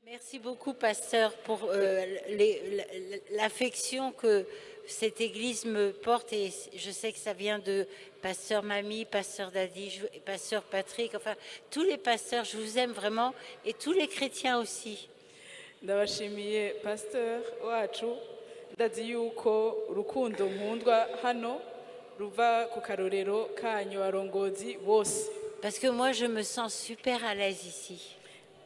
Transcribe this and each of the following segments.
Merci beaucoup, pasteur, pour l'affection que cette église me porte. Et je sais que ça vient de pasteur Mamie, pasteur Dadi, pasteur Patrick, enfin, tous les pasteurs, je vous aime vraiment, et tous les chrétiens aussi. ndabashimiye pasteur wacu ndazi yuko urukundo nkundwa hano ruva ku karorero kanyu barongozi bose. Parce que moi, je me sens super à l'aise ici.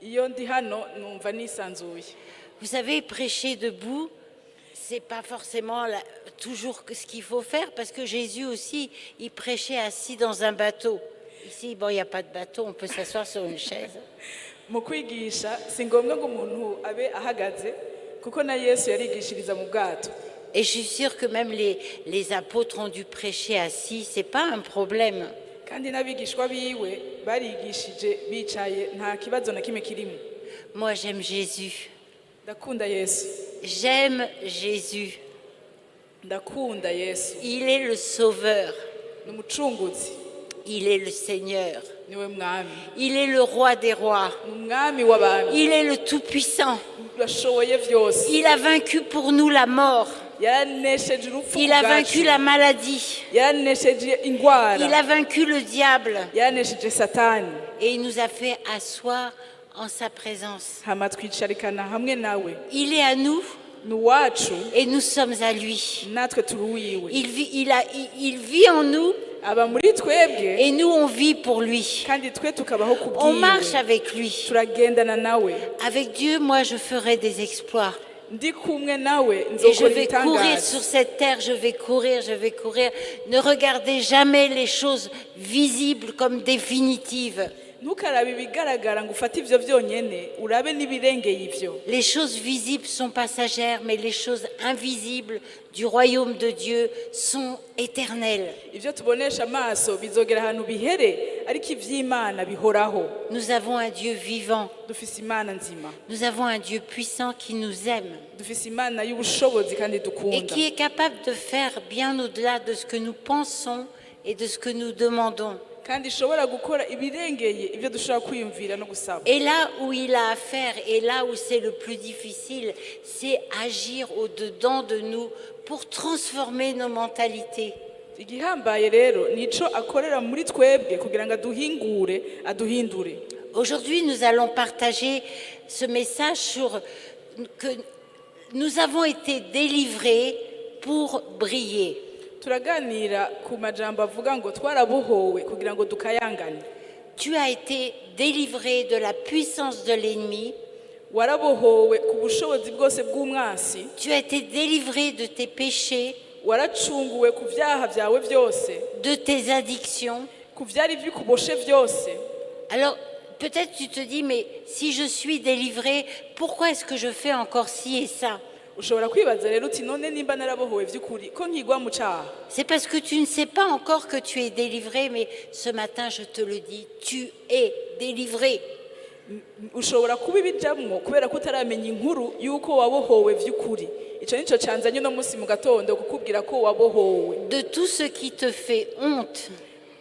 Iyo ndi hano numva nisanzuye. Vous savez, prêcher debout, c'est pas forcément toujours ce qu'il faut faire, parce que Jésus aussi, il prêchait assis dans un bateau. Ici, bon, il n'y a pas de bateau, on peut s'asseoir sur une chaise. Mu kwigisha si ngombwa ngo umuntu abe ahagaze kuko na Yesu yarigishiriza mu bwato. Et je suis sûre que même les apôtres ont dû prêcher assis, c'est pas un problème. Kandi n'abigishwa biwe barigishije bicaye nta kibazo na kimwe kirimo. Moi, j'aime Jésus. Ndakunda Yesu. J'aime Jésus. Ndakunda Yesu. Il est le Sauveur. Ni umucunguzi. Il est le Seigneur. Niwe mwami. Il est le Roi des rois. Ni umwami w'abami. Il est le Tout-Puissant. Bashoboye vyose. Il a vaincu pour nous la mort. Yaranesheje urupfu. Il a vaincu la maladie. Yaranesheje ingwara. Il a vaincu le diable. Yaranesheje Satani. Et il nous a fait asseoir en sa présence. Hama twicarikana hamwe nawe. Il est à nous. Ni uwacu. Et nous sommes à lui. Natwe turi uwiwe. Il vit en nous. Aba muri twebwe. Et nous, on vit pour lui. Kandi twe tukabaho kubwiwe. On marche avec lui. Turagendana nawe. Avec Dieu, moi, je ferai des exploits. Ndi kumwe nawe Et je nzokora vais courir ibitangaza. sur cette terre, je vais courir, je vais courir. Ne regardez jamais les choses visibles comme définitives. Ntukarabe ibigaragara ngo ufate ivyo vyonyene urabe n'ibirengeye ivyo. Les choses visibles sont passagères, mais les choses invisibles du royaume de Dieu sont éternelles. Ivyo tubonesha amaso bizogera ahantu bihere ariko ivy'Imana bihoraho. Nous avons un Dieu vivant. Dufise Imana nzima. Nous avons un Dieu puissant qui nous aime Dufise Imana y'ubushobozi kandi et dukunda. qui est capable de faire bien au-delà de ce que nous pensons et de ce que nous demandons. Kandi ishobora gukora ibirengeye ivyo dushobora kwiyumvira no gusaba. Et là où il a à faire, et là où c'est le plus difficile, c'est agir au-dedans de nous pour transformer nos mentalités. Igihambaye rero nico akorera muri twebwe kugira ngo aduhindure. Aujourd'hui, nous allons partager ce message sur que nous avons été délivrés pour briller. Turaganira ku majambo avuga ngo twarabohowe kugira ngo dukayangane. Tu as été délivré de la puissance de l'ennemi. Warabohowe ku bushobozi bwose bw'umwasi. Tu as été délivré de tes péchés, Waracunguwe ku vyaha vyawe vyose, de tes addictions. ku vyari bikuboshe vyose. Alors, peut-être tu te dis, mais si je suis délivré, pourquoi est-ce que je fais encore ci et ça? Ushobora kwibaza rero uti none nimba narabohowe vy'ukuri ko nkigwa mu caha. C'est parce que tu ne sais pas encore que tu es délivré, mais ce matin, je te le dis, tu es délivré. Ushobora kuba ibijamwo kubera ko utaramenya inkuru yuko wabohowe vy'ukuri. Ico nico canzanye no musi mu gatondo kukubwira ko wabohowe. De tout ce qui te fait honte,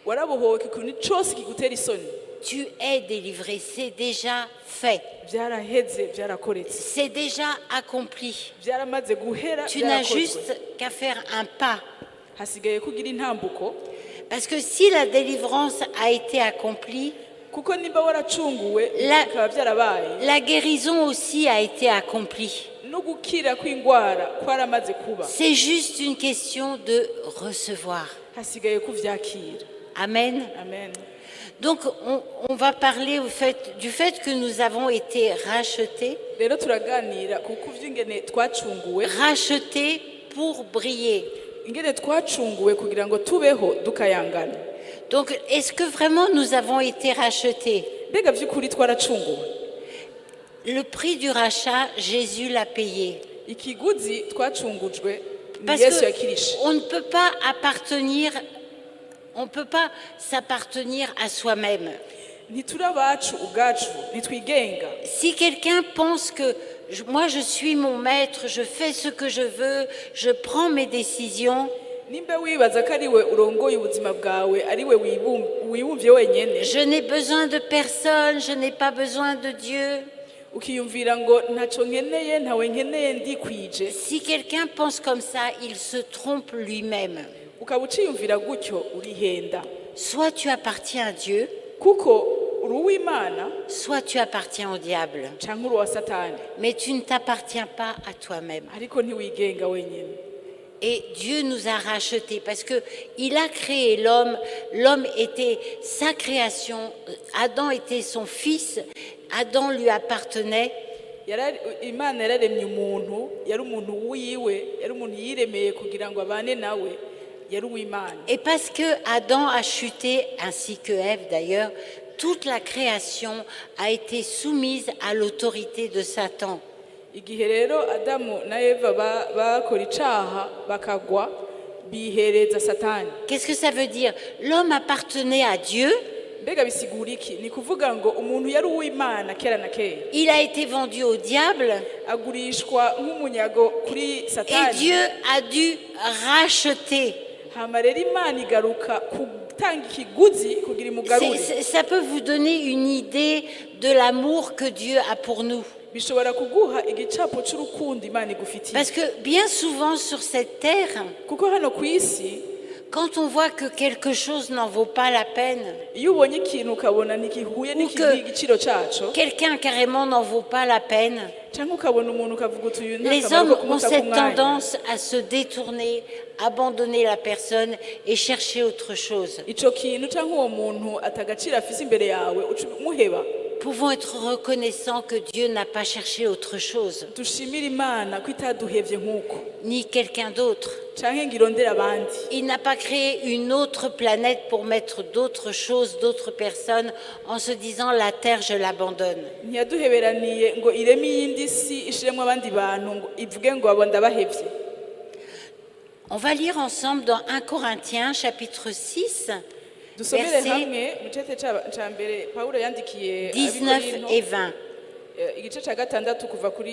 Warabohowe ikintu cose kigutera isoni. tu es délivré, c'est déjà fait, Vyaraheze, vyarakoretse. c'est déjà accompli. Vyaramaze guhera, Tu n'as vyarakozwe. juste qu'à faire un pas. Hasigaye kugira intambuko. Parce que si la délivrance a été accomplie, Kuko nimba waracunguwe La- bikaba vyarabaye. la guérison aussi a été accomplie. No gukira kw'ingwara kwaramaze kuba. C'est juste une question de recevoir. Hasigaye kuvyakira. Amen. Amen. Donc, on va parler du fait que nous avons été rachetés, Rero turaganira kuko vy'ingene twacunguwe, rachetés pour briller. ingene twacunguwe kugira ngo tubeho dukayangana. Donc, est-ce que vraiment nous avons été rachetés? Mbega vy'ukuri twaracunguwe. Le prix du rachat, Jésus l'a payé. Ikiguzi twacungujwe ni Parce Yesu yakirishe. qu'on ne peut pas on ne peut pas s'appartenir à soi-même. Ntituri abacu ubwacu, ntitwigenga. Si quelqu'un pense que moi je suis mon maître, je fais ce que je veux, je prends mes décisions, Nimba wibaza ko ari we urongoye ubuzima bwawe, ari we wiyumvye wenyene, je n'ai besoin de personne, je n'ai pas besoin de Dieu, ukiyumvira ngo ntacyo nkeneye ntawe nkeneye ndikwije Si quelqu'un pense comme ça, il se trompe lui-même. ukaba uciyumvira gutyo urihenda Soit tu appartiens à Dieu, kuko uri uw'imana soit tu appartiens au diable. cyangwa uri uwa satani Mais tu ne t'appartiens pas à toi-même. ariko ntiwigenga wenyine. Et Dieu nous a rachetés parce que il a créé l'homme. L'homme était sa création. Adam était son fils. Adam lui appartenait. Imana yararemye umuntu yari umuntu wiwe yari umuntu yiremeye kugira ngo abane nawe yari uw'Imana. Et parce que Adam a chuté, ainsi que Ève d'ailleurs, toute la création a été soumise à l'autorité de Satan. Igihe rero Adamu na Eva bakora icaha bakagwa bihereza Satani. Qu'est-ce que ça veut dire? L'homme appartenait à Dieu. Mbega bisigura iki? Ni kuvuga ngo umuntu yari uw'Imana kera na kera. Il a été vendu au diable. Agurishwa nk'umunyago kuri Satani. Et Dieu a dû racheter. Hama rero Imana igaruka gutanga ikiguzi kugira imugarure. Ça peut vous donner une idée de l'amour que Dieu a pour nous. Bishobora kuguha igicapo cy'urukundo Imana igufitiye. Parce que bien souvent sur cette terre, kuko hano ku isi quand on voit que quelque chose n'en vaut pas la peine, iyo ubonye ikintu ukabona ntigihuye n'igiciro cyaco, quelqu'un carrément n'en vaut pas la peine, cyangwa ukabona umuntu ukavuga uti uyu les hommes ont cette tendance à se détourner, abandonner la personne et chercher autre chose. ico kintu cyangwa uwo muntu atagaciro afise imbere yawe umuheba. Pouvons être reconnaissants que Dieu n'a pas cherché autre chose, Dushimira Imana ko itaduhevye nk'uko ni quelqu'un d'autre. canke ngo irondere abandi. Il n'a pas créé une autre planète pour mettre d'autres choses, d'autres personnes, en se disant la terre, je l'abandonne. Ntiyaduheberaniye ngo ireme iyindi si ishiremwo abandi bantu ngo ivuge ngo abo ndabahevye. On va lire ensemble dans 1 Corinthiens chapitre 6, Dusomere versets hamwe mu cete ca mbere Pawulo yandikiye 19 et 20. igice ca gatandatu kuva ku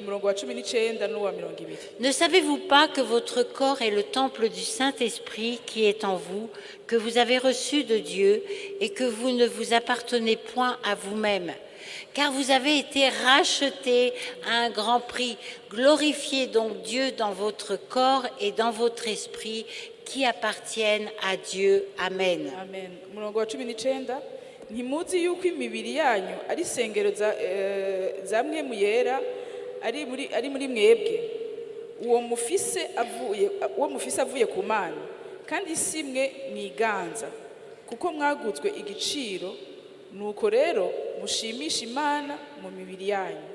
murongo wa 19 n'uwa 20. Ne savez-vous pas que votre corps est le temple du Saint-Esprit qui est en vous, que vous avez reçu de Dieu et que vous ne vous appartenez point à vous-même? Car vous avez été rachetés à un grand prix. Glorifiez donc Dieu dans votre corps et dans votre esprit qui appartiennent à Dieu. Amen. Amen. Umurongo wa 19, ntimuzi yuko imibiri yanyu ari isengero za mwemu yera ari muri mwebwe uwo mufise avuye ku Mana kandi si mwe mwiganza kuko mwaguzwe igiciro nuko rero mushimisha Imana mu mibiri yanyu.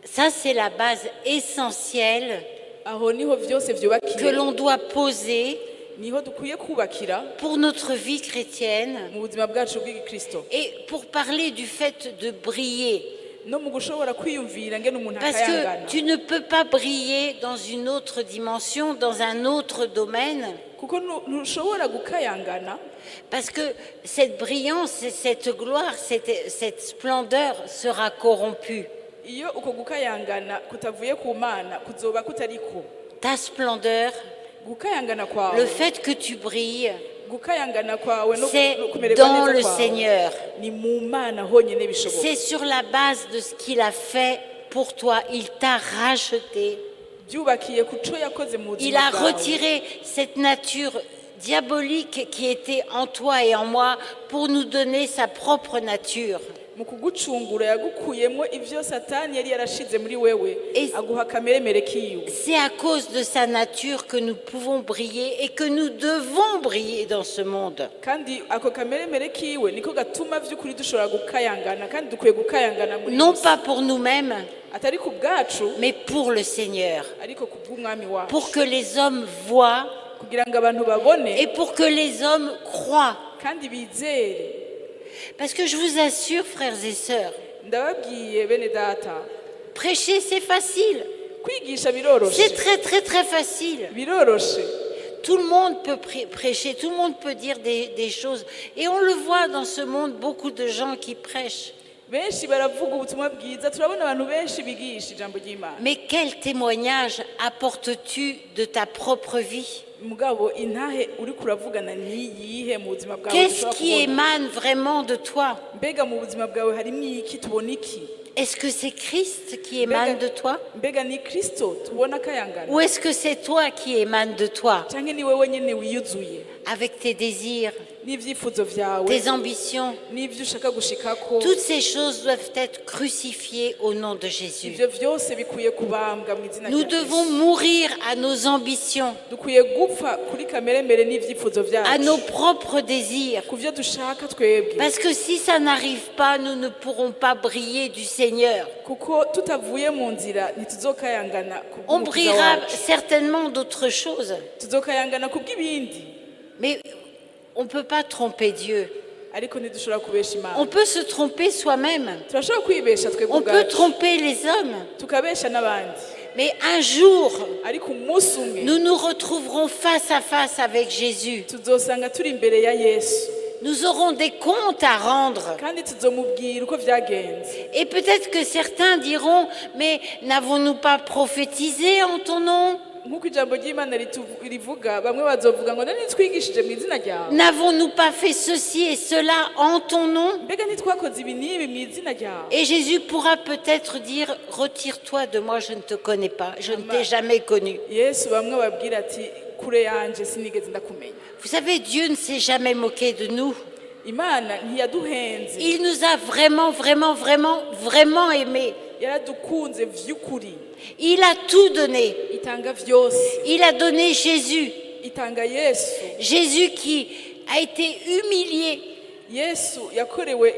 Ça, c'est la base essentielle Aho niho vyose que vyubakiye, l'on doit poser niho dukwiye kubakira pour notre vie chrétienne mu buzima bwacu bw'Ikristo et pour parler du fait de briller. no mu gushobora kwiyumvira ngene umuntu Parce akayangana. que tu ne peux pas briller dans une autre dimension, dans un autre domaine, Kuko ntushobora gukayangana parce que cette brillance, cette gloire, cette splendeur sera corrompue. iyo uko gukayangana kutavuye ku Mana kuzoba kutariko. Ta splendeur, Gukayangana le kwawe, fait que tu brilles, gukayangana kwawe no c'est kumererwa dans neza le kwawe Seigneur. ni mu Mana honyene bishoboka. C'est sur la base de ce qu'il a fait pour toi. Il t'a racheté. Byubakiye ku co yakoze mu Il buzima a bwawe. retiré cette nature diabolique qui était en toi et en moi pour nous donner sa propre nature. Mu kugucungura yagukuyemo ivyo Satani yari yarashize muri wewe Et- aguha kameremere kiwe. C'est à cause de sa nature que nous pouvons briller et que nous devons briller dans ce monde. Kandi ako kameremere kiwe niko gatuma vy'ukuri dushobora gukayangana kandi dukwiye gukayangana muri Non bose. pas pour nous-mêmes, atari ku bwacu mais pour le Seigneur. ariko ku bw'umwami wacu Pour que les hommes voient kugira ngo abantu babone et pour que les hommes croient. kandi bizere. Parce que je vous assure, frères et sœurs, Ndababwiye bene data prêcher c'est facile. kwigisha biroroshe C'est très très très facile. biroroshe. Tout le monde peut prêcher, tout le monde peut dire des choses. Et on le voit dans ce monde, beaucoup de gens qui prêchent. Benshi baravuga ubutumwa bwiza, turabona abantu benshi bigisha ijambo ry'Imana. Mais quel témoignage apportes-tu de ta propre vie? Mugabo intahe uri kuravugana ni yihe mu buzima bwawe? Qu'est-ce ushobora qui kubona? émane vraiment de toi? Mbega mu buzima bwawe harimo iki, tubona iki? Est-ce que c'est Christ qui émane de toi? mbega ni kristo tubona akayangana Ou est-ce que c'est toi qui émane de toi? cyangwa ni wewe nyine wiyuzuye Avec tes désirs, n'ibyifuzo vyawe tes ambitions? n'ibyo ushaka gushikako Toutes ces choses doivent être crucifiées au nom de Jésus. ivyo vyose bikwiye kubambwa mu izina Nous rya devons Yesu. mourir à nos ambitions, dukwiye gupfa kuri kameremere n'ibyifuzo à vyacu nos propres désirs. ku vyo dushaka twebwe Parce que si ça n'arrive pas, nous ne pourrons pas briller du Seigneur. kuko tutavuye mu nzira ntituzokayangana On kubw'umukiza brillera wacu certainement d'autres choses, tuzokayangana kubw'ibindi mais on ne peut pas tromper Dieu. ariko ntidushobora kubesha On imana peut se tromper soi-même. turashobora kwibesha twebwe On peut ubwacu tromper les hommes. tukabesha n'abandi Mais un jour, ariko umunsi umwe nous nous retrouverons face à face avec Jésus. tuzosanga turi imbere ya yesu Nous aurons des comptes à rendre. kandi tuzomubwira uko vyagenze Et peut-être que certains diront, mais n'avons-nous pas prophétisé en ton nom? nk'uko ijambo ry'imana rivuga bamwe bazovuga ngo nani twigishije mu izina ryawe N'avons-nous pas fait ceci et cela en ton nom? mbega ntitwakoze ibi n'ibi mu izina ryawe Et Jésus pourra peut-être dire, retire-toi de moi, je ne te connais pas, je ne t'ai jamais connu. yesu bamwe babwira ati kure yanje sinigeze ndakumenya Vous savez, Dieu ne s'est jamais moqué de nous. imana ntiyaduhenze Il nous a vraiment, vraiment, vraiment, vraiment aimés. yaradukunze vy'ukuri Il a tout donné. itanga vyose Il a donné Jésus. itanga yesu Jésus qui a été humilié, yesu yakorewe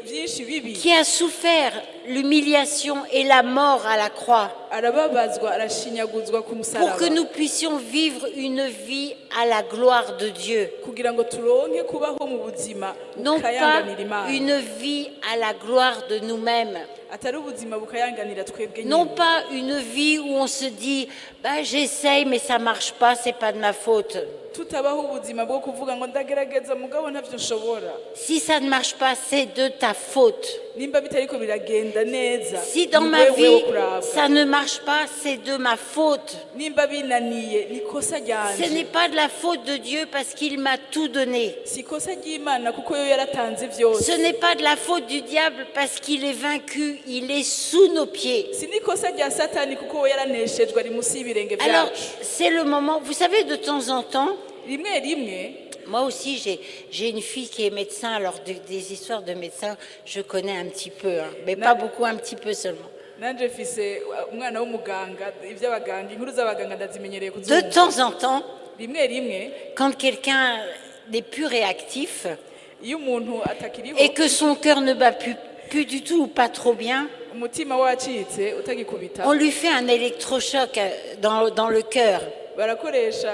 vyinshi bibi qui a souffert l'humiliation et la mort à la croix, arababazwa arashinyaguzwa ku pour musaraba que nous puissions vivre une vie à la gloire de Dieu. kugira ngo turonke kubaho mu buzima Non pas bukayanganira imana une vie à la gloire de nous-mêmes. atari ubuzima bukayanganira twebwe Non nyine pas une vie où on se dit, bah, j'essaye mais ça marche pas, c'est pas de ma faute. tutabaho ubuzima bwo kuvuga ngo ndagerageza mugabo ntavyo nshobora Si ça ne marche pas, c'est de ta faute. nimba bitariko biragenda neza Si dans ni ma wewe wo vie, kurabwa. ça ne marche pas, c'est de ma faute. nimba binaniye ni kosa Ce ryanje n'est pas de la faute de Dieu parce qu'il m'a tout donné. si kosa ry'imana kuko yo yaratanze vyose Ce n'est pas de la faute du diable parce qu'il est vaincu, il est sous nos pieds. si ni kosa rya satani kuko we yaraneshejwe ari munsi y'ibirenge Alors, vyacu c'est le moment, vous savez, de temps en temps, rimwe rimwe moi aussi, j'ai une fille qui est médecin, alors des histoires de médecins, je connais un petit peu, hein, mais pas beaucoup, un petit peu seulement. nanje mfise umwana w'umuganga ivy'abaganga inkuru z'abaganga ndazimenyereye De kuzumva temps en temps, rimwe rimwe quand quelqu'un n'est plus réactif iyo umuntu atakiriho et que son cœur ne bat plus du tout ou pas trop bien, umutima wacitse utagikubita on lui fait un électrochoc dans le cœur. barakoresha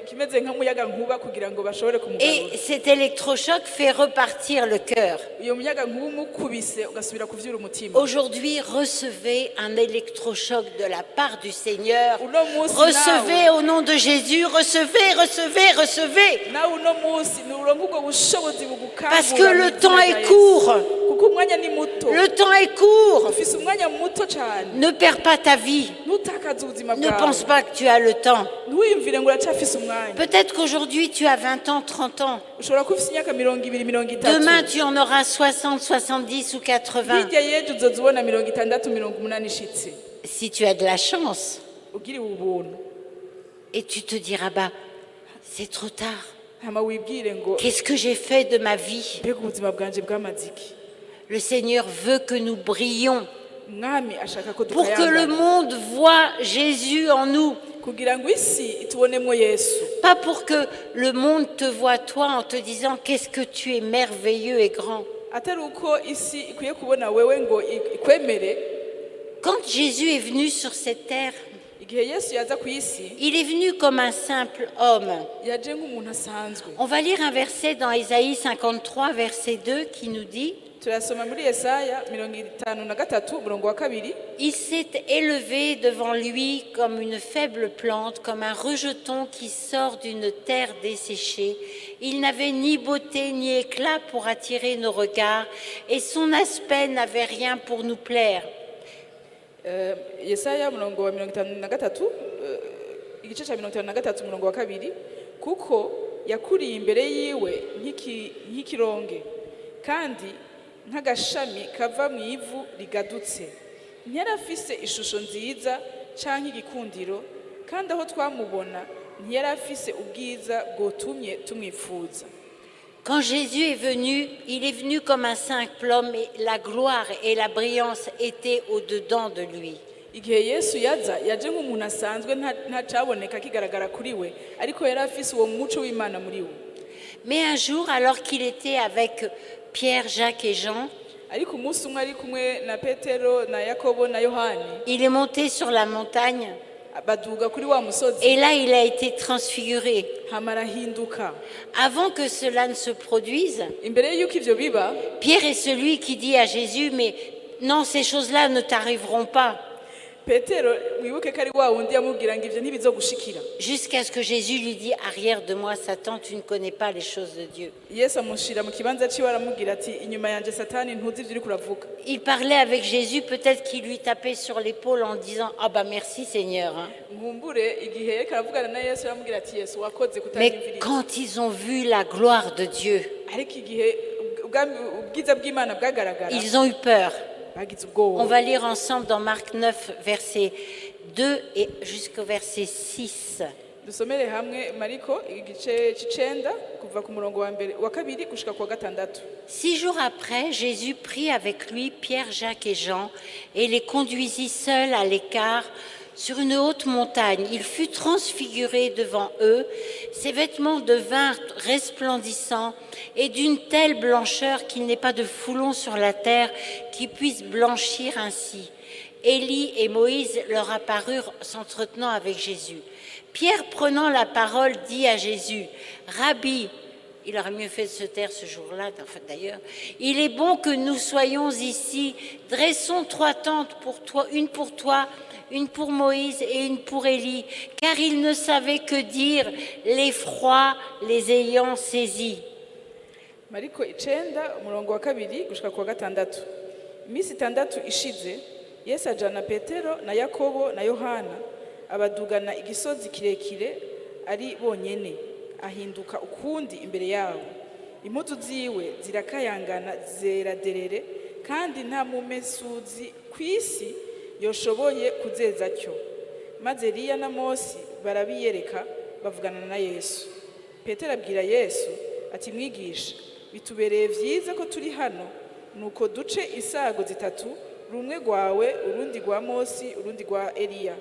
kimeze nk'umuyaga nkuba kugira ngo bashobore kumugarura Et cet électrochoc fait repartir le cœur. iyo muyaga nkuba umukubise ugasubira kuvyura umutima Aujourd'hui, recevez un électrochoc de la part du Seigneur. uno munsi Recevez au nom de Jésus, recevez, recevez, recevez. nawe uno munsi nuronka ubwo bushobozi Parce que bugukangura le mu izina temps rya est Yesu. court. kuko umwanya ni muto Le temps est court. ufise umwanya muto cyane Ne perds pas ta vie. ntutakaze ubuzima Ne bwawe pense pas que tu as le temps. ntiwiyumvire ngo uracyafise umwanya Peut-être qu'aujourd'hui tu as 20 ans, 30 ans. ushobora kuba ufise imyaka 20 itatu Demain tu en auras 60, 70 ou 80. hirya y'ejo uzoza ubona 60 80 ishitse Si tu as de la chance. ugiriwe ubuntu Et tu te diras, bah, c'est trop tard. hama wibwire ngo Qu'est-ce que j'ai fait de ma vie? mbega ubuzima bwanje bw'amaziki Le Seigneur veut que nous brillions umwami ashaka ko pour que le dukayangana monde voit Jésus en nous. kugira ngo isi itubonemo yesu Pas pour que le monde te voit toi en te disant qu'est-ce que tu es merveilleux et grand. atari uko isi ikwiye kubona wewe ngo ikwemere Quand Jésus est venu sur cette terre, igihe yesu yaza ku isi il est venu comme un simple homme. yaje nk'umuntu asanzwe On va lire un verset dans Ésaïe 53, verset 2, qui nous dit turasoma muri yesaya 53 umurongo wa 2 Il s'est élevé devant lui comme une faible plante, comme un rejeton qui sort d'une terre desséchée. Il n'avait ni beauté ni éclat pour attirer nos regards, et son aspect n'avait rien pour nous plaire. yesaya umurongo wa 53 igice cya 53 umurongo wa 2 kuko yakuriye imbere yiwe nk'ikironge kandi nk'agashami kava mu ivu rigadutse. Ntiyari afise ishusho nziza canke igikundiro, kandi aho twamubona ntiyari afise ubwiza bwotumye tumwifuza. Quand Jésus est venu, il est venu comme un simple homme et la gloire et la brillance étaient au-dedans de lui. Igihe Yesu yaza yaje nk'umuntu asanzwe ntacaboneka kigaragara kuri we, ariko yari afise uwo muco w'Imana muri we. Mais un jour, alors qu'il était avec Pierre, Jacques et Jean, Ariko umunsi umwe ari kumwe na Petero na Yakobo na Yohani, il est monté sur la montagne baduga kuri wa musozi, et là il a été transfiguré. hama arahinduka. Avant que cela ne se produise, Imbere y'uko ivyo biba, Pierre est celui qui dit à Jésus, mais non, ces choses-là ne t'arriveront pas. Petero wibuke ko ari wa wundi yamubwira ngo ivyo ntibizogushikira. Jusqu'à ce que Jésus lui dit, arrière de moi, Satan, tu ne connais pas les choses de Dieu. Yesu amushira mu kibanza ciwe aramubwira ati inyuma yanje Satani ntuzi ivyo uri kuravuga. Il parlait avec Jésus, peut-être qu'il lui tapait sur l'épaule en disant, ah bah merci Seigneur. Hein. Nkumbure igihe yariko aravugana na Yesu aramubwira ati Yesu wakoze Mais kutanyumviriza. quand ils ont vu la gloire de Dieu, Ariko igihe ubwiza bw'Imana bwagaragara, ils ont eu peur. bagize On ubwoba. va lire ensemble dans Marc 9, verset 2 et jusqu'au verset 6. Dusomere hamwe Mariko igice c'icenda kuva ku murongo wa kabiri gushika ku wa gatandatu. 6 jours après, Jésus prit avec lui Pierre, Jacques et Jean et les conduisit seuls à l'écart sur une haute montagne. Il fut transfiguré devant eux, ses vêtements devinrent resplendissants et d'une telle blancheur qu'il n'est pas de foulon sur la terre qui puisse blanchir ainsi. Élie et Moïse leur apparurent s'entretenant avec Jésus. Pierre, prenant la parole, dit à Jésus, « Rabbi », il aurait mieux fait de se taire ce jour-là, en fait, d'ailleurs, « il est bon que nous soyons ici. Dressons 3 tentes pour toi, une pour toi, une pour Moïse et une pour Élie, car ils ne savaient que dire, l'effroi les ayant saisis. » Mariko icenda umurongo wa kabiri gushika ku wa gatandatu. Iminsi 6 ishize Yesu ajana Petero na Yakobo na Yohana abadugana igisozi kirekire ari bonyene, ahinduka ukundi imbere yabo. Impuzu ziwe zirakayangana zera derere, kandi nta mumesuzi kw'isi yoshoboye kuzeza cyo. Maze Eliya na Mose barabiyereka bavugana na Yesu. Petero abwira Yesu ati, mwigisha, bitubereye vyiza ko turi hano, nuko duce isago 3, rumwe rwawe, urundi rwa Mose, urundi rwa Eliya.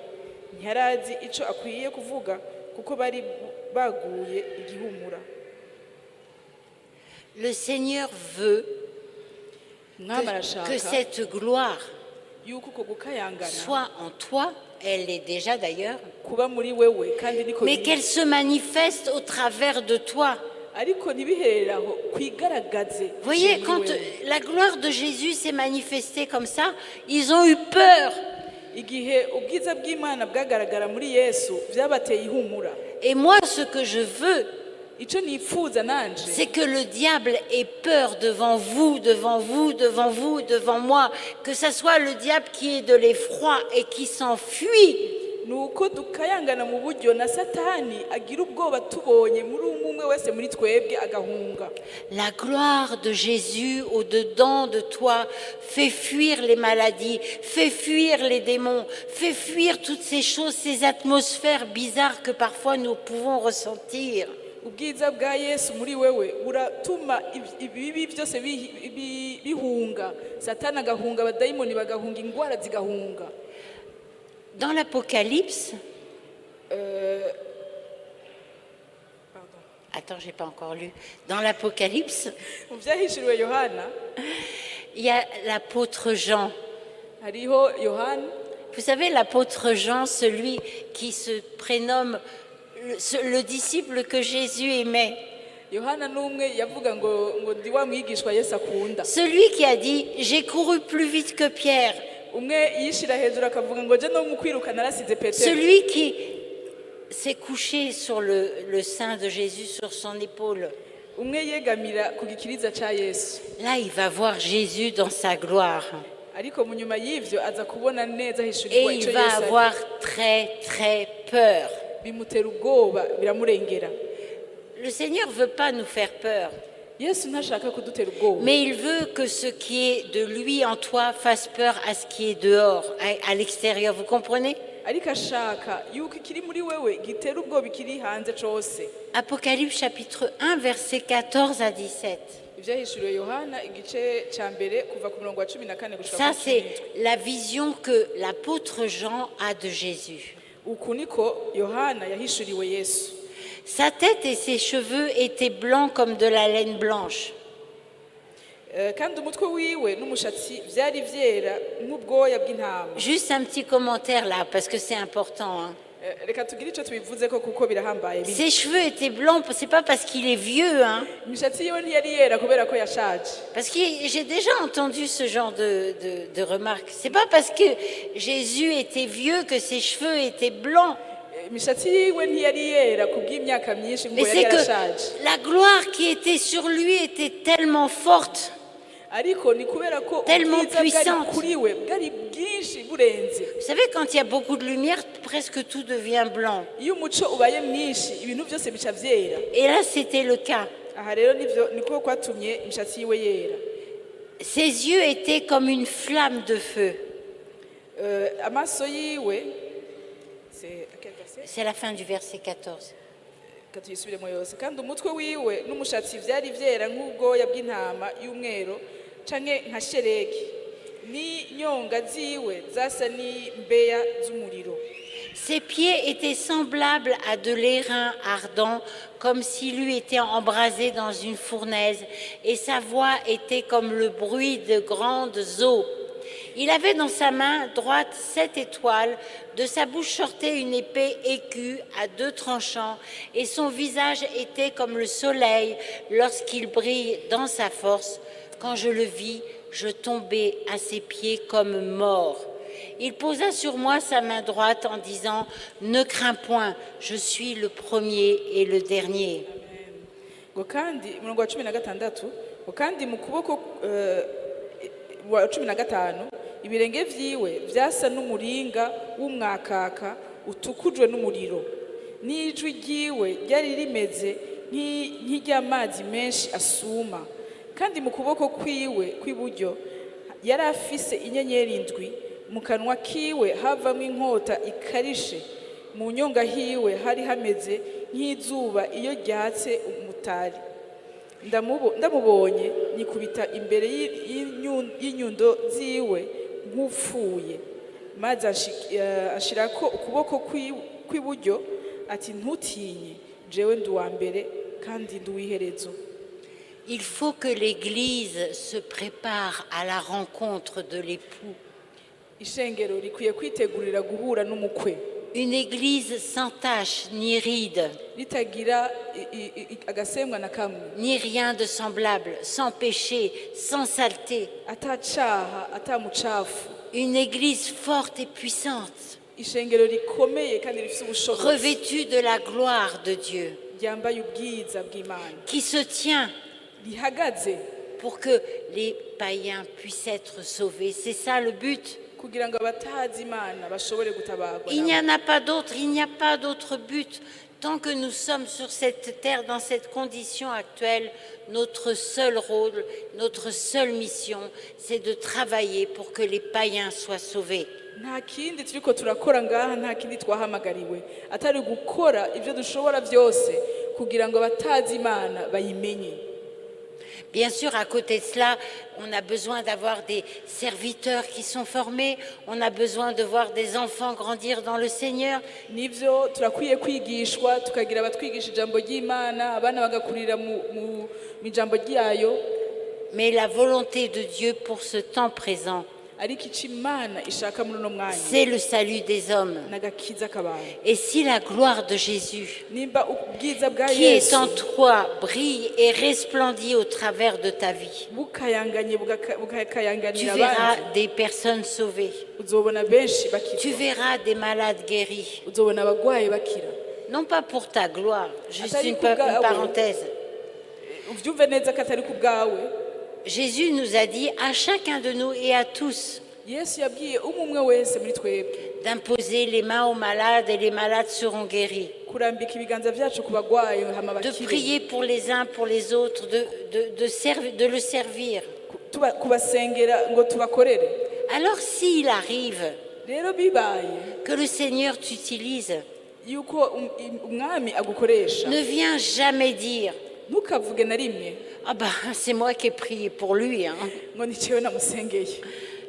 Ntiyarazi ico akwiye kuvuga kuko bari baguye igihumura. Le Seigneur veut que cette gloire soit en toi, elle est déjà d'ailleurs, mais qu'elle se manifeste au travers de toi. Vous voyez, quand la gloire de Jésus s'est manifestée comme ça, ils ont eu peur. Et moi, ce que je veux, c'est que le diable ait peur devant vous, devant vous, devant vous, devant moi, que ce soit le diable qui ait de l'effroi et qui s'enfuit. Nuko dukayangana mu buryo na Satani agira ubwoba tubonye muri umwe wese muri twebwe agahunga. La gloire de Jésus au-dedans de toi fait fuir les maladies, fait fuir les démons, fait fuir toutes ces choses, ces atmosphères bizarres que parfois nous pouvons ressentir. Ubwiza bwa Yesu muri wewe buratuma ibibi byose bihunga. Satani agahunga, abadayimoni bagahunga, ingwara zigahunga. Dans l'Apocalypse, attends, j'ai pas encore lu. Dans l'Apocalypse, il y a l'apôtre Jean. Vous savez, l'apôtre Jean, celui qui se prénomme le disciple que Jésus aimait. Celui qui a dit, j'ai couru plus vite que Pierre. Celui qui s'est couché sur le sein de Jésus, sur son épaule. Là, il va voir Jésus dans sa gloire. Et il va avoir très, très peur. Le Seigneur ne veut pas nous faire peur. yesu ntashaka kudutera ubwoba Mais il veut que ce qui est de lui en toi fasse peur à ce qui est dehors, à l'extérieur. Vous comprenez? ariko ashaka yuko ikiri muri wewe gitera ubwoba ikiri hanze cose. Apocalypse chapitre 1, versets 14 à 17. ivyahishuriwe yohana igice ca mbere kuva ku murongo wa 14 gushika Ça, ku c'est 17. la vision que l'apôtre Jean a de Jésus. uku niko yohana yahishuriwe yesu. Sa tête et ses cheveux étaient blancs comme de la laine blanche. Kandi umutwe wiwe n'umushatsi vyari vyera nk'ubwoya bw'intama. Juste un petit commentaire là, parce que c'est important. Hein. Reka tugire ico tubivuzeko kuko birahambaye. Ses cheveux étaient blancs, c'est pas parce qu'il est vieux, hein. Imishatsi yiwe ntiyari yera kubera ko yashaje. Parce que j'ai déjà entendu ce genre de remarques. C'est pas parce que Jésus était vieux que ses cheveux étaient blancs. Imishatsi yiwe ntiyari yera kubw'imyaka myinshi ngo Mais yari c'est que yarashaje. la gloire qui était sur lui était tellement forte. Ariko ni kubera ko Tellement ubwiza bwari puissante. kuri we bwari bwinshi burenze. Vous savez, quand il y a beaucoup de lumière, presque tout devient blanc. Iyo umuco ubaye mwinshi ibintu byose bica vyera. Et là, c'était le cas. Aha rero nivyo niko kwatumye imishatsi yiwe yera. Ses yeux étaient comme une flamme de feu. Amaso yiwe c'est à quel verset? C'est la fin du verset 14. Katuyisubiremo yose. Kandi umutwe wiwe n'umushatsi vyari vyera nk'ubwoya bw'intama y'umwero canke nka sheregi. Ni nyonga ziwe zasa n'imbeya z'umuriro. Ses pieds étaient semblables à de l'airain ardent, comme s'il eût été embrasé dans une fournaise, et sa voix était comme le bruit de grandes eaux. Il avait dans sa main droite 7 étoiles, de sa bouche sortait une épée aiguë à 2 tranchants, et son visage était comme le soleil lorsqu'il brille dans sa force. Quand je le vis, je tombai à ses pieds comme mort. Il posa sur moi sa main droite en disant « Ne crains point, je suis le premier et le dernier. » Ngo kandi umurongo wa 16 ngo kandi mu kuboko wa 15 ibirenge vyiwe vyasa n'umuringa w'umwakaka utukujwe n'umuriro. N'ijwi ryiwe ryari rimeze nk'iry'amazi menshi asuma. Kandi mu kuboko kwiwe kw'iburyo yari afise inyenyeri indwi. Mu kanwa kiwe havamwo inkota ikarishe. Mu nyonga hiwe hari hameze nk'izuba iyo ryatse umutari. Ndamubonye nikubita imbere y'inyundo ziwe nk'upfuye. Maze ashirako ukuboko kw'iburyo ati ntutinye, jewe ndi uwa mbere kandi ndi uw'iherezo. Il faut que l'Église se prépare à la rencontre de l'époux. Ishengero rikwiye kwitegurira guhura n'umukwe. Une Église sans tache ni ride, Ritagira agasembwa na kamwe. ni rien de semblable, sans péché, sans saleté. Atacaha, atamucafu. Une Église forte et puissante, Ishengero rikomeye kandi rifise ubushobozi. revêtue de la gloire de Dieu, Ryambaye ubwiza bw'Imana. qui se tient Rihagaze pour que les païens puissent être sauvés. C'est ça le but. kugira ngo abatazi Imana bashobore gutabarwa. Il n'y en a pas d'autre, il n'y a pas d'autre but. Tant que nous sommes sur cette terre, dans cette condition actuelle, notre seul rôle, notre seule mission, c'est de travailler pour que les païens soient sauvés. Nta kindi turiko turakora ngaha, nta kindi twahamagariwe atari gukora ibyo dushobora byose kugira ngo abatazi Imana bayimenye. Bien sûr, à côté de cela, on a besoin d'avoir des serviteurs qui sont formés, on a besoin de voir des enfants grandir dans le Seigneur. Nivyo turakwiye kwigishwa tukagira abatwigisha ijambo ry'Imana, abana bagakurira mu ijambo ryayo. Mais la volonté de Dieu pour ce temps présent, ariko icyo Imana ishaka muri uno mwanya c'est le salut des hommes. n'agakiza k'abantu. Et si la gloire de Jésus, Nimba ubwiza bwa qui est Yesu en toi, brille et resplendit au travers de ta vie, bukayanganye tu bukakayanganira verras abandi, des personnes sauvées, uzobona benshi tu bakira, verras des malades guéris. uzobona abagwayi bakira. Non pas pour ta gloire, juste Atari une kubwawe. parenthèse. Uvyumve neza ko atari ku bwawe. Jésus nous a dit à chacun de nous et à tous Yesu yabwiye umwe wese muri twebwe d'imposer les mains aux malades et les malades seront guéris. kurambika ibiganza vyacu ku bagwaye hama de bakire, prier pour les uns, pour les autres, de le servir. kubasengera ngo tubakorere. Alors s'il arrive Rero bibaye que le Seigneur t'utilise, yuko umwami agukoresha, ne viens jamais dire ntukavuge na rimwe « Ah ben, c'est moi qui ai prié pour lui. Hein. ngo ni jewe namusengeye,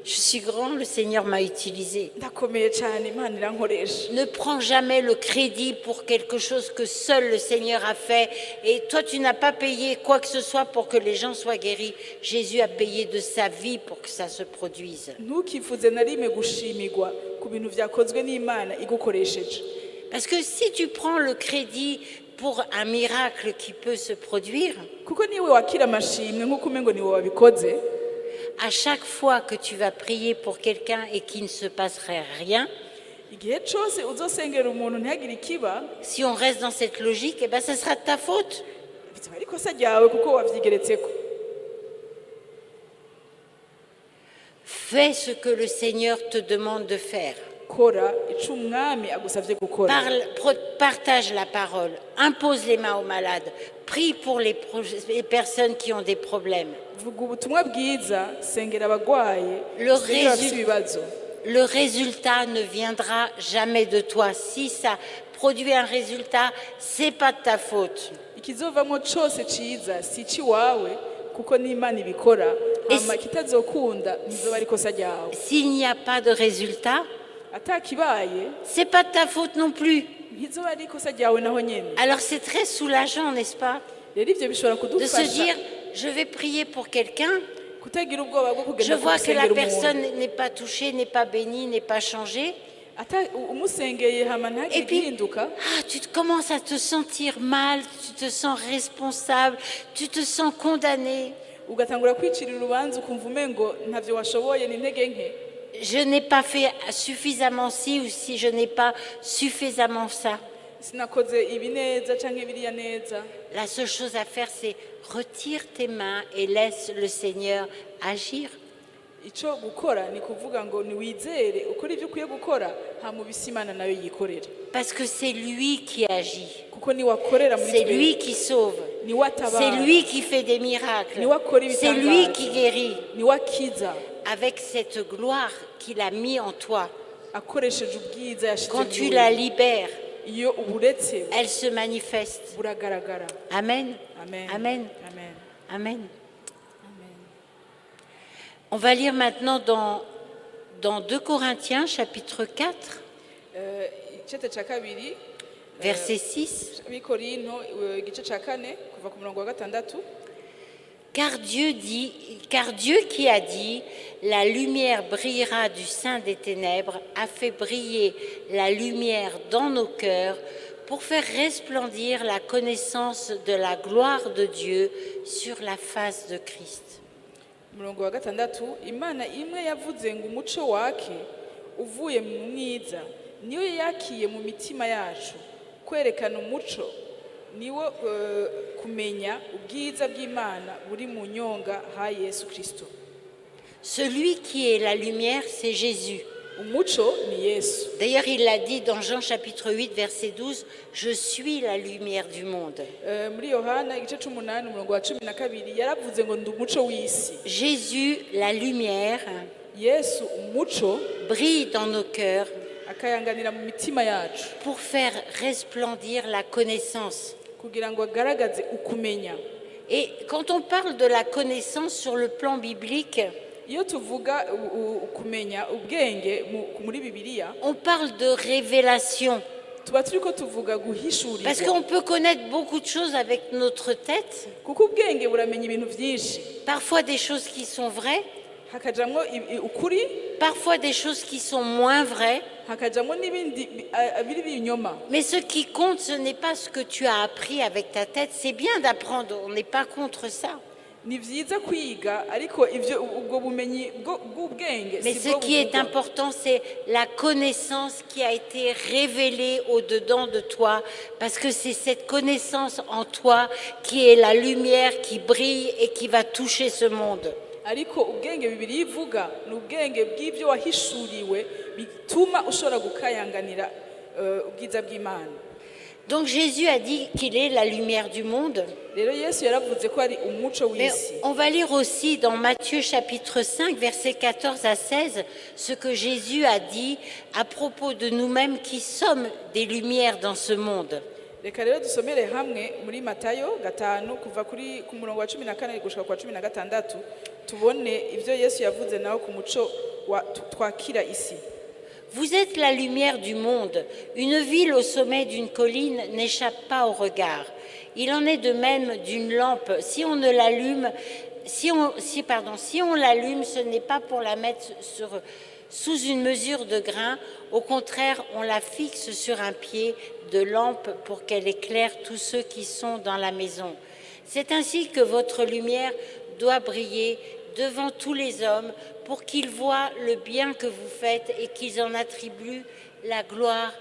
Je suis grand, le Seigneur m'a utilisé. » ndakomeye cyane Imana irankoresha. Ne prends jamais le crédit pour quelque chose que seul le Seigneur a fait. Et toi, tu n'as pas payé quoi que ce soit pour que les gens soient guéris. Jésus a payé de sa vie pour que ça se produise. Ntukifuze na rimwe gushimirwa ku bintu vyakozwe n'Imana igukoresheje, Parce que si tu prends le crédit pour un miracle qui peut se produire, kuko niwe wakira amashimwe nk'uko umengo niwe wabikoze. à chaque fois que tu vas prier pour quelqu'un et qu'il ne se passerait rien, Igihe cyose uzosengera umuntu ntihagire ikiba, si on reste dans cette logique, eh ben, ça sera de ta faute. bizaba ari ikosa ryawe kuko wavyigeretseko. Fais ce que le Seigneur te demande de faire. Kora ico umwami agusavye gukora. Partage la parole, impose les mains aux malades, prie pour les personnes qui ont des problèmes. Vuga ubutumwa bwiza, sengera abagwaye, Le sengera abafise ibibazo. Le résultat ne viendra jamais de toi. Si ça produit un résultat, c'est pas de ta faute. Ikizovamo cose ciza si ciwawe kuko n'Imana ibikora, hama kitazokunda nizoba ari ikosa ryawe. S'il n'y a pas de résultat, Atakibaye c'est pas de ta faute non plus. ntizoba ari ikosa ryawe naho nyene. Alors c'est très soulageant, n'est-ce pas, Rero ivyo bishobora de se kudufasha dire je vais prier pour quelqu'un, kutagira ubwoba bwo je kugenda vois que la gusengera personne umuntu. n'est pas touchée, n'est pas bénie, n'est pas changée. Umusengeye hama Et ntagire puis, igihinduka, tu commences à te sentir mal, tu te sens responsable, tu te sens condamné. ugatangura kwicira urubanza ukumva umengo ntavyo washoboye ni intege nke. Je n'ai pas fait suffisamment ci ou si je n'ai pas suffisamment ça. Sinakoze ibi neza canke biriya neza. La seule chose à faire, c'est retire tes mains et laisse le Seigneur agir. Ico gukora ni kuvuga ngo niwizere ukora ivyo ukwiye gukora, hama ubise Imana nayo yikorera. Parce que c'est lui qui agit. Kuko niwakorera muri C'est twe, lui qui sauve. niwatabara, C'est lui qui fait des miracles. niwakora C'est lui ibitangaza, qui guérit. niwakiza, Avec cette gloire qu'il a mis en toi. akoresheje ubwiza yashize Quand muri tu wewe. la libères, Iyo uburetse elle se manifeste. buragaragara. Amen. Amen. Amen. Amen. Amen. On va lire maintenant dans 2 Corinthiens, chapitre 4, Igice ca kabiri verset 6. b'Ikorinto igice ca kane kuva ku murongo wa 6. Car Dieu qui a dit, la lumière brillera du sein des ténèbres, a fait briller la lumière dans nos cœurs pour faire resplendir la connaissance de la gloire de Dieu sur la face de Christ. Umurongo wa 6, Imana imwe yavuze ngo umuco wake uvuye mu mwiza niyo yakiye mu mitima yacu kwerekana umuco niwo kumenya ubwiza bw'Imana buri mu nyonga ha Yesu Kristo. Celui qui est la lumière, c'est Jésus. Umuco ni Yesu. D'ailleurs, il l'a dit dans Jean chapitre 8, verset 12, « Je suis la lumière du monde. Muri Yohana igice c'8 umurongo wa 12 yaravuze ngo ndi umuco w'isi. » Jésus, la lumière, Yesu umuco brille dans nos cœurs akayanganira mu mitima yacu pour faire resplendir la connaissance. kugira ngo agaragaze ukumenya. Et quand on parle de la connaissance sur le plan biblique, Iyo tuvuga ukumenya ubwenge muri Bibiliya, on parle de révélation. tuba turiko tuvuga Parce guhishurirwa. qu'on peut connaître beaucoup de choses avec notre tête, Kuko ubwenge buramenya ibintu byinshi. parfois des choses qui sont vraies, Hakajamwo ukuri, parfois des choses qui sont moins vraies. hakajamwo n'ibindi biri binyoma. Mais ce qui compte, ce n'est pas ce que tu as appris avec ta tête. C'est bien d'apprendre, on n'est pas contre ça. Ni vyiza kwiga ariko ivyo ubwo bumenyi bw'ubwenge Mais ce qui est important, c'est la connaissance qui a été révélée au-dedans de toi, parce que c'est cette connaissance en toi qui est la lumière qui brille et qui va toucher ce monde. ariko ubwenge Bibiliya ivuga ni ubwenge bw'ivyo wahishuriwe bituma ushobora gukayanganira ubwiza bw'Imana. Donc Jésus a dit qu'il est la lumière du monde. rero yesu yaravuze ko ari umuco Mais w'isi. on va lire aussi dans Matthieu chapitre 5, versets 14 à 16, ce que Jésus a dit à propos de nous-mêmes qui sommes des lumières dans ce monde. Reka rero dusomere hamwe muri Matayo 5 kuva ku murongo wa 14 gushika kwa 16 tubone ivyo Yesu yavuze naho ku muco twakira isi. Vous êtes la lumière du monde. Une ville au sommet d'une colline n'échappe pas au regard. Il en est de même d'une lampe. Si on l'allume, ce n'est pas pour la mettre sous une mesure de grain. Au contraire, on la fixe sur un pied de lampe pour qu'elle éclaire tous ceux qui sont dans la maison. C'est ainsi que votre lumière doit briller devant tous les hommes pour qu'ils voient le bien que vous faites et qu'ils en attribuent la gloire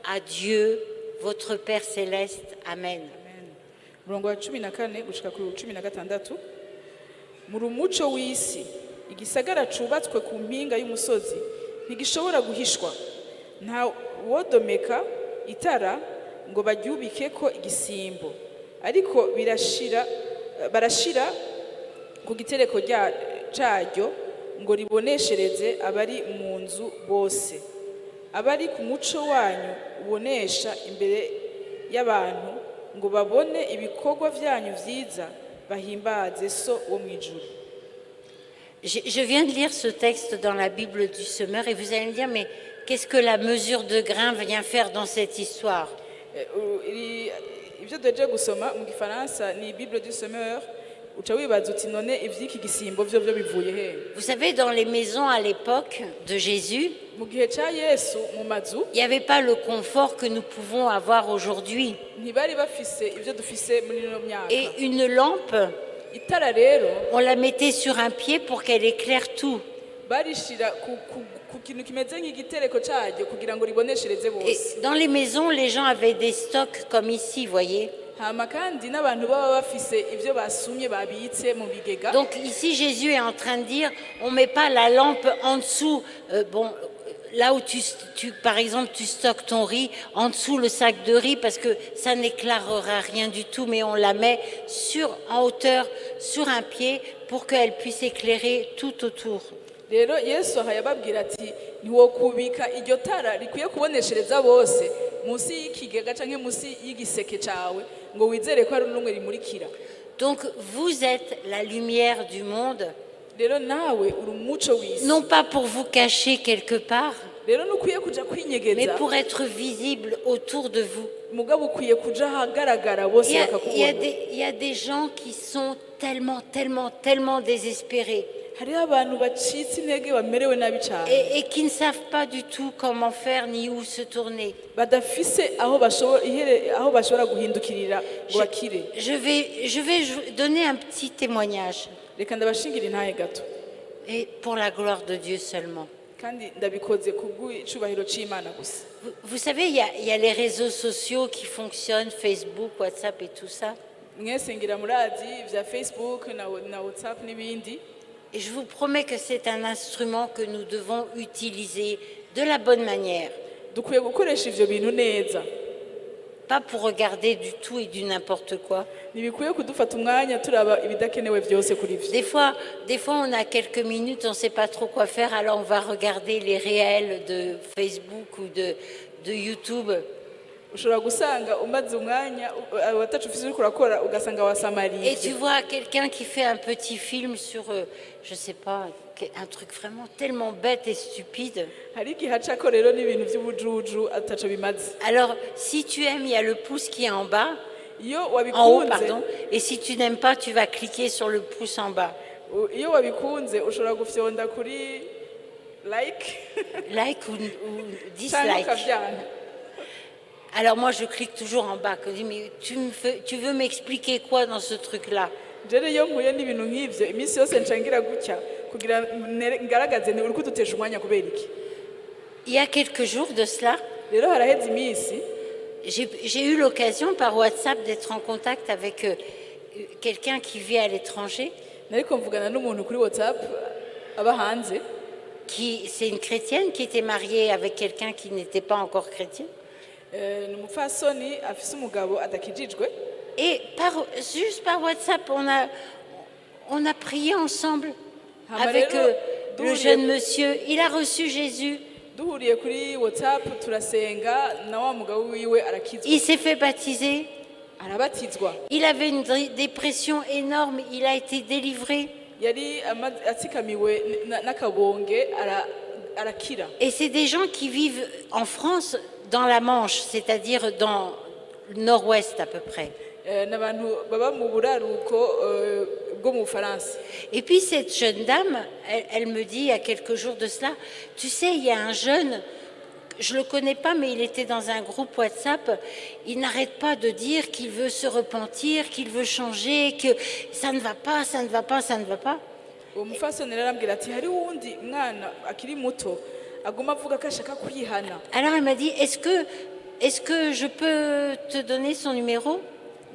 à Dieu, votre Père céleste. Amen. Murongo wa 14 gushika ku 16 muri umuco w'isi igisagara cubatswe ku mpinga y'umusozi ntigishobora guhishwa nta wodomeka itara ngo baryubikeko igisimbo ariko barashira ku gitereko caryo ngo riboneshereze abari mu nzu bose abari ku muco wanyu ubonesha imbere y'abantu ngo babone ibikorwa vyanyu vyiza bahimbaze so wo mwijuru. Je viens de lire ce texte dans la Bible du semeur et vous allez me dire, mais qu'est-ce que la mesure de grain vient faire dans cette histoire? Ivyo duhejeje gusoma mu gifaransa ni Bible du semeur. Vous savez, dans les maisons à l'époque de Jésus, il n'y avait pas le confort que nous pouvons avoir aujourd'hui. Et une lampe, on la mettait sur un pied pour qu'elle éclaire tout. Et dans les maisons, les gens avaient des stocks comme ici, voyez. Donc ici Jésus est en train de dire, on ne met pas la lampe en dessous, là où par exemple tu stockes ton riz, en dessous le sac de riz parce que ça n'éclairera rien du tout, mais on la met en hauteur sur un pied pour qu'elle puisse éclairer tout autour. Rero Yesu yababwira ati ntiwokubika iryo tara rikwiye kuboneshereza bose munsi y'ikigega canke munsi y'igiseke cawe ngo wizere ko ari n'umwe rimurikira. Donc vous êtes la lumière du monde. Rero nawe uri umuco w'isi. Non pas pour vous cacher quelque part, rero nukwiye kuja kwinyegeza mais pour être visible autour de vous. Mugabo ukwiye kuja hagaragara bose bakakubona. Il y a des gens qui sont tellement désespérés. Et qui ne savent pas du tout comment faire ni où se tourner. Je vais donner un petit témoignage. Et pour la gloire de Dieu seulement. Vous savez, il y a les réseaux sociaux qui fonctionnent, Facebook, WhatsApp et tout ça. Et je vous promets que c'est un instrument que nous devons utiliser de la bonne manière. Pas pour regarder du tout et du n'importe quoi. Des fois, on a quelques minutes, on ne sait pas trop quoi faire, alors on va regarder les réels de Facebook ou de YouTube. Et tu vois quelqu'un qui fait un petit film sur, je sais pas, un truc vraiment tellement bête et stupide. Alors, si tu aimes, il y a le pouce qui est en bas, en haut, pardon. Et si tu n'aimes pas, tu vas cliquer sur le pouce en bas. Like ou dislike. Alors moi, je clique toujours en bas. Je dis, mais tu veux m'expliquer quoi dans ce truc-là? Il y a quelques jours de cela, j'ai eu l'occasion par WhatsApp d'être en contact avec quelqu'un qui vit à l'étranger. C'est une chrétienne qui était mariée avec quelqu'un qui n'était pas encore chrétien. ni umupfasoni afise umugabo adakijijwe Et juste par WhatsApp, on a prié ensemble avec le jeune monsieur. Il a reçu Jésus. duhuriye kuri WhatsApp turasenga na wa mugabo wiwe arakizwa Il s'est fait baptiser. arabatizwa Il avait une dépression énorme. Il a été délivré. yari atsikamiwe n'akabonge arakira. Et c'est des gens qui vivent en France, dans la Manche, c'est-à-dire dans le nord-ouest à peu près. N'abantu baba mu buraruko bwo mu Bufaransa. Et puis cette jeune dame, elle me dit il y a quelques jours de cela, tu sais, il y a un jeune, je ne le connais pas, mais il était dans un groupe WhatsApp, il n'arrête pas de dire qu'il veut se repentir, qu'il veut changer, que ça ne va pas, ça ne va pas, ça ne va pas. Uwo mufasoni arambwira ati hari wundi mwana akiri muto aguma avuga ko ashaka kwihana. Alors elle m'a dit, est-ce que je peux te donner son numéro?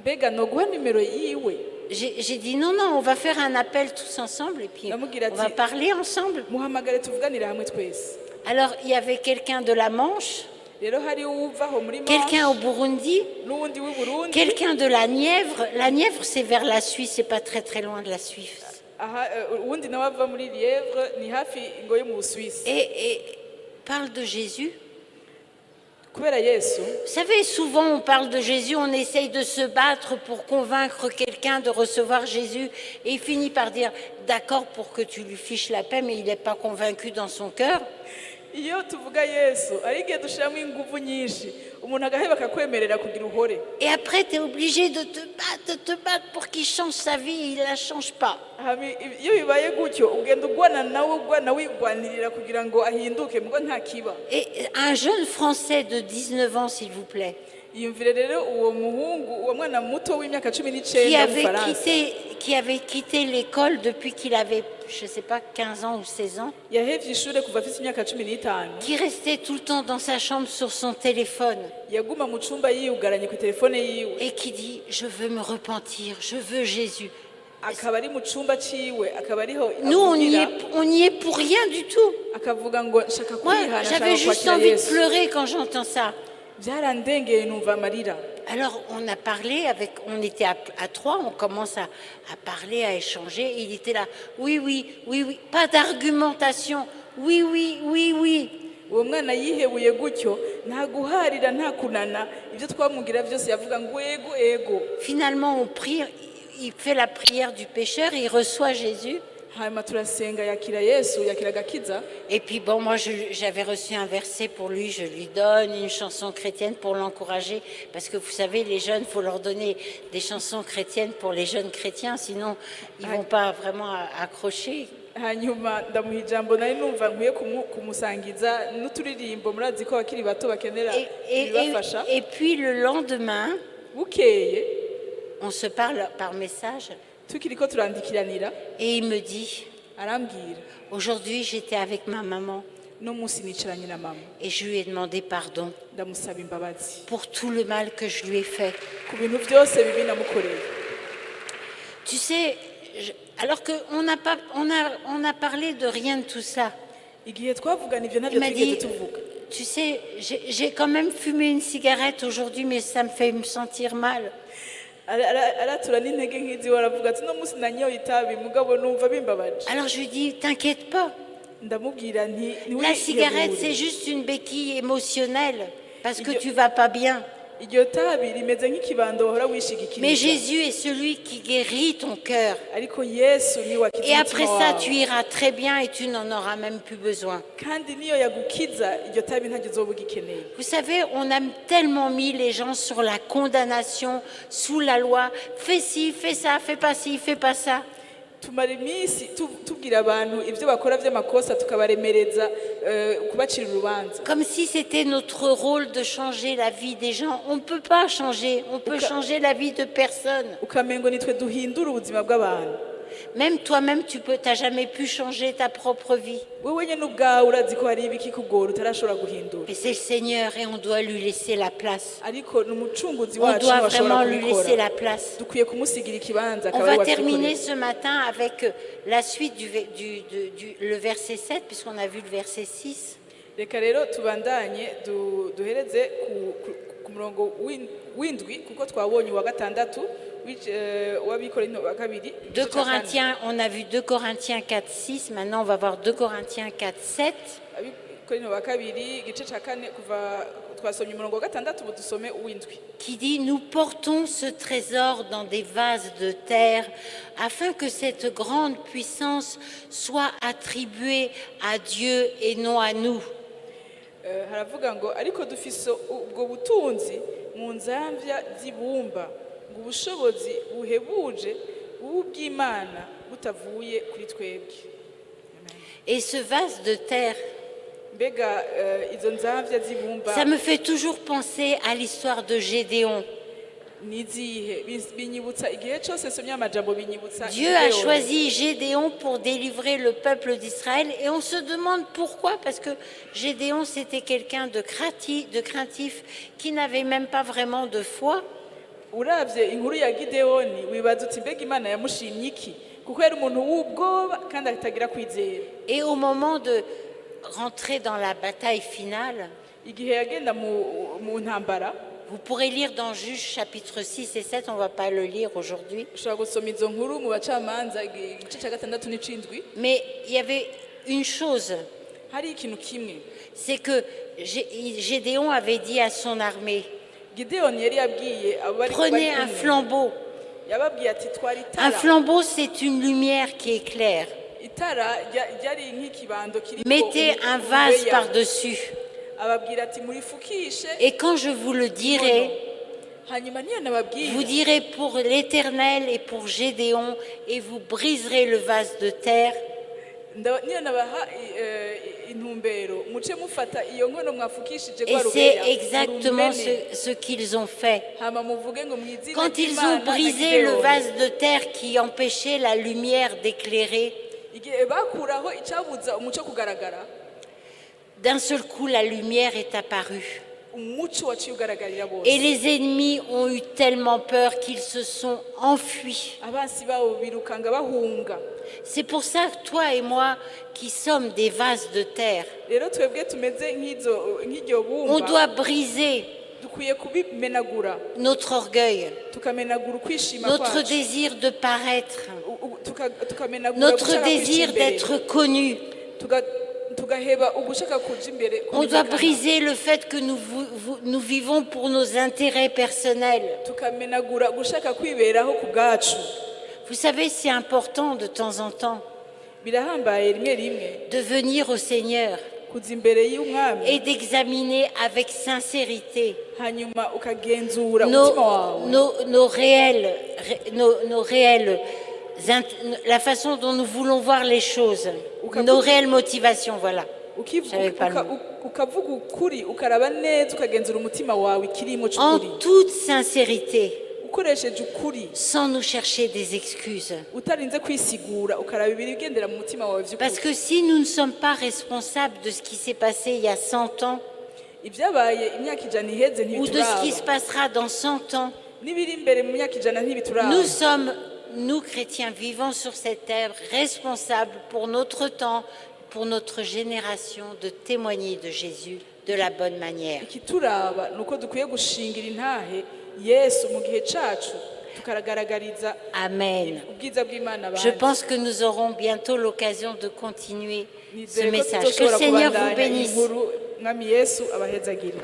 Mbega noguha nimero yiwe? J'ai dit non, on va faire un appel tous ensemble et puis on va parler ensemble. Muhamagare tuvuganire hamwe twese. Alors il y avait quelqu'un de la Manche, Rero hari uvaho muri Manche, quelqu'un au Burundi, n'uwundi w'i Burundi, quelqu'un de la Nièvre. La Nièvre, c'est vers la Suisse, c'est pas très très loin de la Suisse. uwundi nawe ava muri Lièvre ni hafi ngo yo mu Busuwisi. Et parle de Jésus. Kubera Yesu, Vous savez, souvent on parle de Jésus, on essaye de se battre pour convaincre quelqu'un de recevoir Jésus et il finit par dire d'accord pour que tu lui fiches la paix, mais il n'est pas convaincu dans son cœur. iyo tuvuga Yesu ari igihe dushiramo ingufu nyinshi umuntu agaheba akakwemerera kugira uhore. Et après, tu es obligé de te battre pour qu'il change sa vie et il ne la change pas. Iyo bibaye gutyo ugenda ugwana wigwanirira kugira ngo ahinduke mugo nta kiba. Et un jeune Français de 19 ans, s'il vous plaît, Yumvire rero uwo muhungu uwo mwana muto w'imyaka 19 w'Ubufaransa qui avait quitté l'école depuis qu'il avait, je ne sais pas, 15 ans ou 16 ans, yahevye ishure kuva afite imyaka 15 qui restait tout le temps dans sa chambre sur son téléphone yaguma mu cumba yiyugaranye ku telefone yiwe et qui dit « Je veux me repentir, je veux Jésus ». akaba ari mu cumba ciwe akaba ariho Nous, on n'y est pour rien du tout. akavuga ngo nshaka Moi, kwihana j'avais juste envie de pleurer quand j'entends ça. byarandengeye numva amarira. Alors, on a parlé on était à trois, on commence à parler, à échanger. Et il était là, oui, pas d'argumentation. Oui. Uwo mwana yihebuye gutyo nta guharira nta kunana ibyo twamubwira byose yavuga ngo ego. Finalement, on prie, il fait la prière du pécheur, il reçoit Jésus. Hanyuma turasenga yakira Yesu yakira gakiza. Et puis bon, moi j'avais reçu un verset pour lui, je lui donne une chanson chrétienne pour l'encourager, parce que vous savez, les jeunes, il faut leur donner des chansons chrétiennes pour les jeunes chrétiens, sinon ils vont pas vraiment accrocher. Hanyuma ndamuha ijambo nari numva nkwiye kumusangiza n'uturirimbo murazi ko abakiri bato bakenera ibibafasha. Et puis le lendemain, bukeye on se parle par message. Tukiriko turandikiranira Et il me dit, arambwira aujourd'hui j'étais avec ma maman no munsi nicaranye na mama et je lui ai demandé pardon ndamusaba imbabazi pour tout le mal que je lui ai fait. ku bintu byose bibi namukoreye. Tu sais, alors qu'on n'a parlé de rien de tout ça. Igihe twavugana ivyo Il navyo m'a twigeze dit, tuvuga. tu sais, j'ai quand même fumé une cigarette aujourd'hui, mais ça me fait me sentir mal. Aratura n'intege nk'izi waravuga ati no munsi nanyoye itabi mugabo numva bimbabaje. Alors je lui dis, t'inquiète pas. Ndamubwira nti La cigarette, c'est juste une béquille émotionnelle parce que tu vas pas bien. iryo tabi rimeze nk'ikibando wahora wishigikira. Mais Jésus est celui qui guérit ton cœur. Ariko Yesu ni wakiza. Et après ça, tu iras très bien et tu n'en auras même plus besoin. Kandi niyo yagukiza iryo tabi ntacyo uzoba ugikeneye. Vous savez, on a tellement mis les gens sur la condamnation, sous la loi. Fais ci, fais ça, fais pas ci, fais pas ça. Tumara iminsi tubwira abantu ibyo bakora by'amakosa tukabaremereza kubacira urubanza. Comme si c'était notre rôle de changer la vie des gens. On ne peut pas changer. On peut changer la vie de personne. Ukamengo nitwe duhindura ubuzima bw'abantu. Même toi-même, tu n'as jamais pu changer ta propre vie. Wewe nyene ubwawe urazi ko hari ibikikugora utarashobora guhindura. Mais c'est le Seigneur et on doit lui laisser la place. Ariko ni umucunguzi On wacu doit washobora vraiment lui kubikora. laisser la place. Dukwiye kumusigira ikibanza On akaba va ari terminer ce matin avec la suite le verset 7, puisqu'on a vu le verset 6. reka rero tubandanye duhereze ku murongo w'indwi kuko twabonye uwa gatandatu w'Abikorinto ba kabiri. 2 Corinthiens, on a vu 2 Corinthiens 4, 6, maintenant on va voir 2 Corinthiens 4, 7. Abikorinto ba kabiri igice ca kane kuva twasomye umurongo wa gatandatu ubu dusome uw'indwi. Qui dit, nous portons ce trésor dans des vases de terre afin que cette grande puissance soit attribuée à Dieu et non à nous. Haravuga ngo ariko dufise ubwo butunzi mu nzamvya z'ibumba ngo ubushobozi buhebuje bw'Imana butavuye kuri twebwe. Et ce vase de terre, Mbega izo nzamvya z'ibumba ça me fait toujours penser à l'histoire de Gédéon. nizihe binyibutsa igihe cyose somye amajambo binyibutsa Dieu a choisi Gédéon pour délivrer le peuple d'Israël et on se demande pourquoi, parce que Gédéon c'était quelqu'un de craintif qui n'avait même pas vraiment de foi. Uravye inkuru ya Gideoni wibaza uti mbega Imana yamushimye iki kuko yari umuntu w'ubwoba kandi atagira kwizera. Et au moment de rentrer dans la bataille finale, Igihe yagenda mu ntambara vous pourrez lire dans Juge chapitre 6 et 7, on ne va pas le lire aujourd'hui. ushobora gusoma izo nkuru mu bacamanza igice cya gatandatu n'icindwi. Mais il y avait une chose, Hari ikintu kimwe c'est que Gédéon avait dit à son armée, Gideoni yari yabwiye abari prenez un flambeau. yababwiye ati twari Un itara flambeau, c'est une lumière qui éclaire. itara ryari nk'ikibando kiriko Mettez un vase par-dessus. ababwira ati murifukishe Et quand je vous le dirai, hanyuma niyo nababwiye vous direz pour l'Éternel et pour Gédéon, et vous briserez le vase de terre. niyo nabaha intumbero muce mufata iyo nkono mwafukishije Et rwa c'est rubeya exactement murumene. ce qu'ils ont fait. Hama muvuge ngo mwizina Quand ils ont brisé le vase de terre qui empêchait la lumière d'éclairer, igihe bakuraho icabuza umuco kugaragara d'un seul coup la lumière est apparue. umuco waciye ugaragarira bose Et les ennemis ont eu tellement peur qu'ils se sont enfuis. abansi babo birukanga bahunga. C'est pour ça que toi et moi, qui sommes des vases de terre, rero twebwe tumeze nk'iryo on bumba doit briser dukwiye kubimenagura notre orgueil, tukamenagura ukwishima notre kwacu désir de paraître, tukamenagura notre ugushaka désir kuja imbere. d'être connu. Tugaheba ugushaka kuja imbere On doit kumenyekana. briser le fait que nous vivons pour nos intérêts personnels. tukamenagura gushaka kwiberaho ku bwacu. Vous savez, c'est important de temps en temps Birahambaye rimwe rimwe de venir au Seigneur kuza imbere y'umwami et d'examiner avec sincérité hanyuma ukagenzura umutima wawe nos réelles la façon dont nous voulons voir les choses, nos réelles motivations, voilà. J'avais pas le mot. ukavuga ukuri ukaraba neza ukagenzura umutima wawe ikirimo En cy'ukuri toute sincérité, ukoresheje ukuri sans nous chercher des excuses. utarinze kwisigura ukaraba ibiri bigendera mu mutima wawe Parce by'ukuri. que si nous ne sommes pas responsables de ce qui s'est passé il y a 100 ans, ibyabaye imyaka ijana iheze ou de ce qui se ntibituraba passera dans 100 ans, n'ibiri imbere mu myaka ijana ntibituraba. nous sommes, nous chrétiens vivant sur cette terre, responsables pour notre temps, pour notre génération, de témoigner de Jésus de la bonne manière. ikituraba ni uko dukwiye gushingira intahe yesu mu gihe cacu tukaragaragariza Amen. ubwiza bw'Imana Je abandi. pense que nous aurons bientôt l'occasion de continuer ce Nizeye ko message. Que le tuzoshobora Seigneur vous kubandanya bénisse. inkuru mwami yesu abahezagire.